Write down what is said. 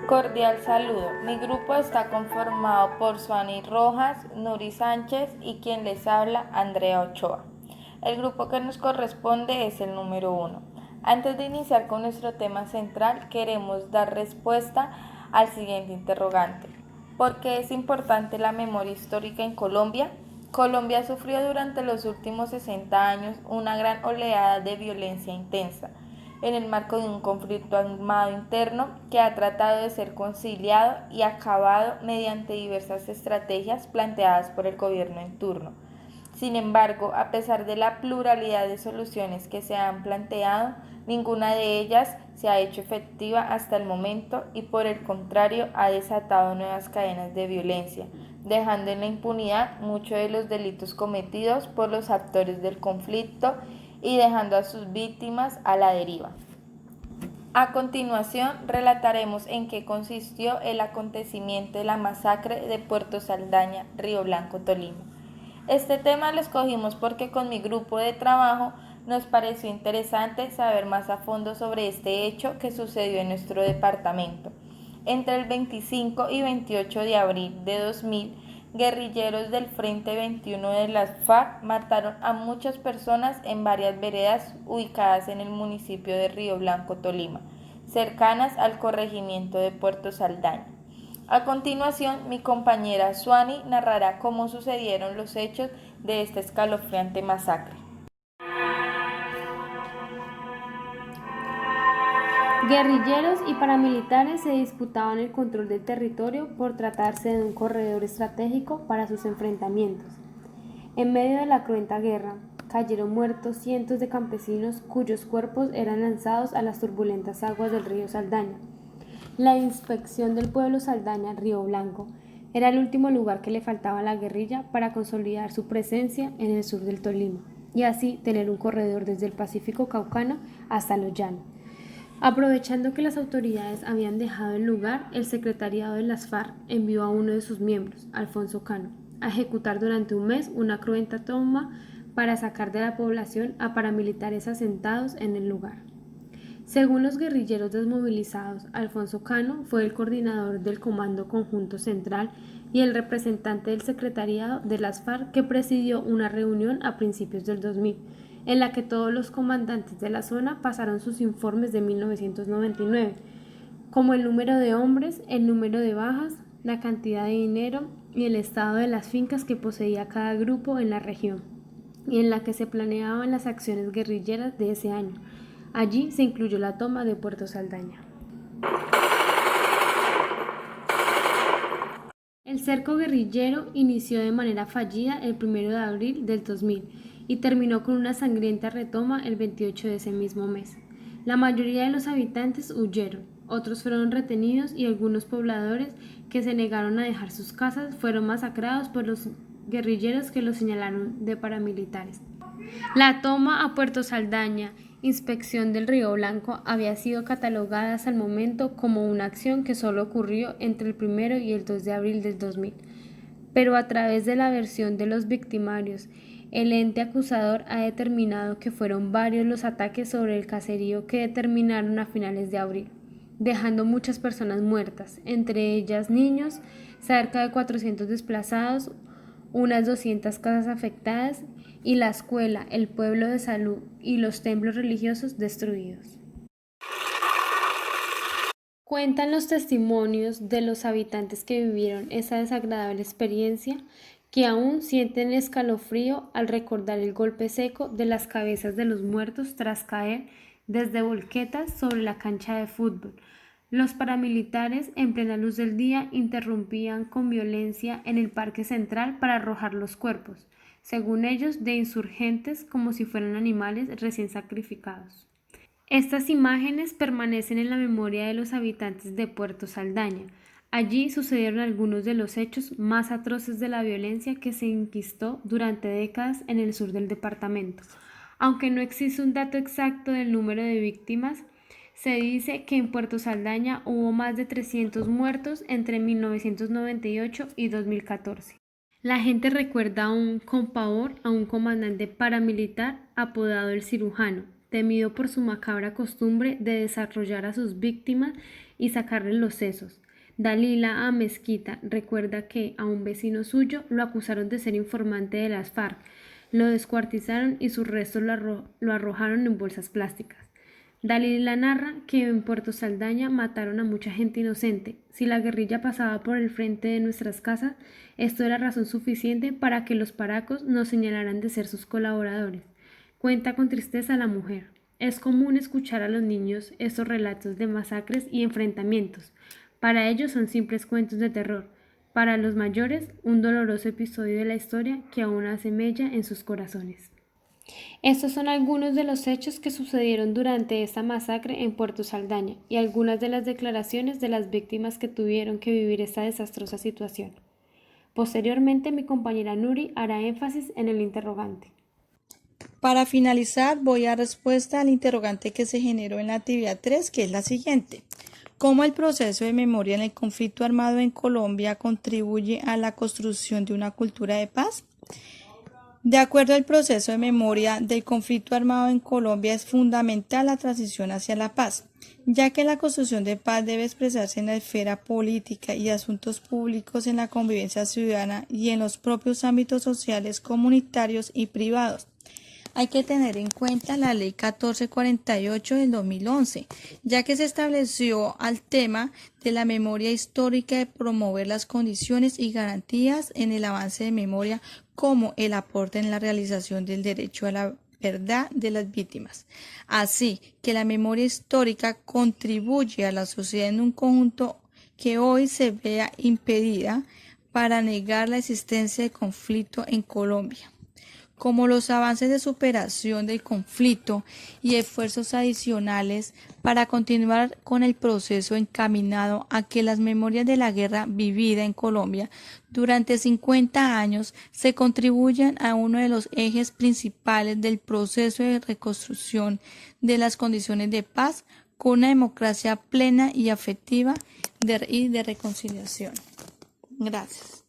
Cordial saludo. Mi grupo está conformado por Suani Rojas, Nuri Sánchez y quien les habla, Andrea Ochoa. El grupo que nos corresponde es el número 1. Antes de iniciar con nuestro tema central, queremos dar respuesta al siguiente interrogante. ¿Por qué es importante la memoria histórica en Colombia? Colombia sufrió durante los últimos 60 años una gran oleada de violencia intensa en el marco de un conflicto armado interno que ha tratado de ser conciliado y acabado mediante diversas estrategias planteadas por el gobierno en turno. Sin embargo, a pesar de la pluralidad de soluciones que se han planteado, ninguna de ellas se ha hecho efectiva hasta el momento y por el contrario ha desatado nuevas cadenas de violencia, dejando en la impunidad muchos de los delitos cometidos por los actores del conflicto y dejando a sus víctimas a la deriva. A continuación, relataremos en qué consistió el acontecimiento de la masacre de Puerto Saldaña, Río Blanco, Tolima. Este tema lo escogimos porque con mi grupo de trabajo nos pareció interesante saber más a fondo sobre este hecho que sucedió en nuestro departamento. Entre el 25 y 28 de abril de 2000, guerrilleros del Frente 21 de las FARC mataron a muchas personas en varias veredas ubicadas en el municipio de Río Blanco, Tolima, cercanas al corregimiento de Puerto Saldaña. A continuación, mi compañera Suani narrará cómo sucedieron los hechos de esta escalofriante masacre. Guerrilleros y paramilitares se disputaban el control del territorio por tratarse de un corredor estratégico para sus enfrentamientos. En medio de la cruenta guerra, cayeron muertos cientos de campesinos cuyos cuerpos eran lanzados a las turbulentas aguas del río Saldaña. La inspección del pueblo Saldaña, Río Blanco, era el último lugar que le faltaba a la guerrilla para consolidar su presencia en el sur del Tolima y así tener un corredor desde el Pacífico caucano hasta los llanos. Aprovechando que las autoridades habían dejado el lugar, el secretariado de las FARC envió a uno de sus miembros, Alfonso Cano, a ejecutar durante un mes una cruenta toma para sacar de la población a paramilitares asentados en el lugar. Según los guerrilleros desmovilizados, Alfonso Cano fue el coordinador del Comando Conjunto Central y el representante del secretariado de las FARC que presidió una reunión a principios del 2000, en la que todos los comandantes de la zona pasaron sus informes de 1999, como el número de hombres, el número de bajas, la cantidad de dinero y el estado de las fincas que poseía cada grupo en la región, y en la que se planeaban las acciones guerrilleras de ese año. Allí se incluyó la toma de Puerto Saldaña. El cerco guerrillero inició de manera fallida el 1 de abril del 2000 y terminó con una sangrienta retoma el 28 de ese mismo mes. La mayoría de los habitantes huyeron, otros fueron retenidos y algunos pobladores que se negaron a dejar sus casas fueron masacrados por los guerrilleros que los señalaron de paramilitares. La toma a Puerto Saldaña, inspección del Río Blanco, había sido catalogada hasta el momento como una acción que solo ocurrió entre el 1 y el 2 de abril del 2000. Pero a través de la versión de los victimarios, el ente acusador ha determinado que fueron varios los ataques sobre el caserío que terminaron a finales de abril, dejando muchas personas muertas, entre ellas niños, cerca de 400 desplazados, unas 200 casas afectadas y la escuela, el pueblo de salud y los templos religiosos destruidos. Cuentan los testimonios de los habitantes que vivieron esa desagradable experiencia que aún sienten escalofrío al recordar el golpe seco de las cabezas de los muertos tras caer desde volquetas sobre la cancha de fútbol. Los paramilitares, en plena luz del día, interrumpían con violencia en el parque central para arrojar los cuerpos, según ellos, de insurgentes como si fueran animales recién sacrificados. Estas imágenes permanecen en la memoria de los habitantes de Puerto Saldaña. Allí sucedieron algunos de los hechos más atroces de la violencia que se enquistó durante décadas en el sur del departamento. Aunque no existe un dato exacto del número de víctimas, se dice que en Puerto Saldaña hubo más de 300 muertos entre 1998 y 2014. La gente recuerda aún con pavor a un comandante paramilitar apodado el Cirujano, temido por su macabra costumbre de desarrollar a sus víctimas y sacarles los sesos. Dalila Amezquita recuerda que a un vecino suyo lo acusaron de ser informante de las FARC, lo descuartizaron y sus restos lo arrojaron en bolsas plásticas. Dalila narra que en Puerto Saldaña mataron a mucha gente inocente. Si la guerrilla pasaba por el frente de nuestras casas, esto era razón suficiente para que los paracos nos señalaran de ser sus colaboradores. Cuenta con tristeza la mujer. Es común escuchar a los niños estos relatos de masacres y enfrentamientos. Para ellos son simples cuentos de terror. Para los mayores, un doloroso episodio de la historia que aún hace mella en sus corazones. Estos son algunos de los hechos que sucedieron durante esta masacre en Puerto Saldaña y algunas de las declaraciones de las víctimas que tuvieron que vivir esta desastrosa situación. Posteriormente, mi compañera Nuri hará énfasis en el interrogante. Para finalizar, voy a dar respuesta al interrogante que se generó en la actividad 3, que es la siguiente. ¿Cómo el proceso de memoria en el conflicto armado en Colombia contribuye a la construcción de una cultura de paz? De acuerdo al proceso de memoria del conflicto armado en Colombia, es fundamental la transición hacia la paz, ya que la construcción de paz debe expresarse en la esfera política y asuntos públicos, en la convivencia ciudadana y en los propios ámbitos sociales, comunitarios y privados. Hay que tener en cuenta la Ley 1448 del 2011, ya que se estableció al tema de la memoria histórica de promover las condiciones y garantías en el avance de memoria como el aporte en la realización del derecho a la verdad de las víctimas. Así que la memoria histórica contribuye a la sociedad en un conjunto que hoy se vea impedida para negar la existencia de conflicto en Colombia, como los avances de superación del conflicto y esfuerzos adicionales para continuar con el proceso encaminado a que las memorias de la guerra vivida en Colombia durante 50 años se contribuyan a uno de los ejes principales del proceso de reconstrucción de las condiciones de paz con una democracia plena y afectiva y de reconciliación. Gracias.